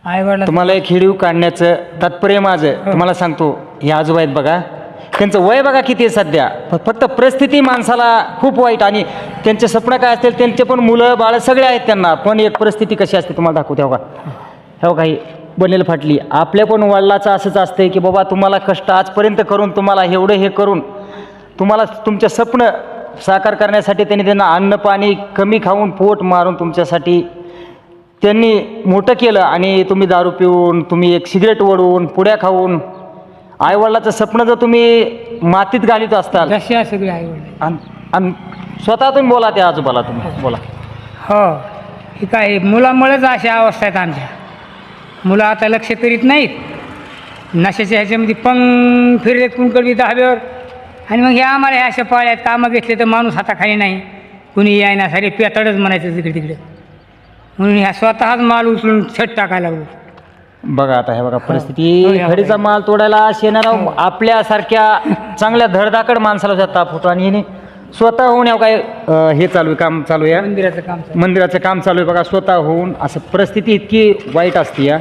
आईवडिला तुम्हाला एक हिडीव काढण्याचं तात्पर्य माझं तुम्हाला सांगतो. हे आजोबा आहेत बघा, त्यांचं वय बघा किती आहे सध्या, फक्त परिस्थिती माणसाला खूप वाईट. आणि त्यांचे स्वप्न काय असतील, त्यांचे पण मुलं बाळ सगळे आहेत त्यांना, पण एक परिस्थिती कशी असते तुम्हाला दाखवते. हो का, हो काही बनेल फाटली. आपल्या पण वडिलाचं असंच असतंय की बाबा तुम्हाला कष्ट आजपर्यंत करून, तुम्हाला एवढं हे करून, तुम्हाला तुमचं स्वप्न साकार करण्यासाठी त्यांना अन्न पाणी कमी खाऊन पोट मारून तुमच्यासाठी त्यांनी मोठं केलं. आणि तुम्ही दारू पिऊन, तुम्ही एक सिगरेट ओढून, पुड्या खाऊन आईवडिलाचं स्वप्न जर तुम्ही मातीत घालीत असताल, जशी आहे सगळी आईवडील. आणि स्वतः तुम्ही बोला त्या आजोबाला, तुम्ही बोला. हो, ही काय मुलामुळेच अशा अवस्था आहेत आमच्या. मुलं आता लक्ष करीत नाहीत, नशाच्या ह्याच्यामध्ये फिरलेत कुणकडे धाब्यावर. आणि मग हे आम्हाला ह्या अशा पाळ्यात कामं घेतले तर माणूस हाताखाली नाही, कुणी यायना, सारे पेताडच म्हणायचं तिकडे तिकडे. म्हणून ह्या स्वतःच माल उचलून छत टाकायला लागलो. बघा आता हे बघा परिस्थिती, खडीचा माल तोडायला शेणारा आपल्यासारख्या चांगल्या धडधाकड माणसाला सुद्धा ताप होतो. आणि हिने स्वतः होऊन काय हे चालू आहे, काम चालू आहे, मंदिराचं काम चालू. मंदिराचं काम चालू आहे बघा, स्वतः होऊन. असं परिस्थिती इतकी वाईट असते या.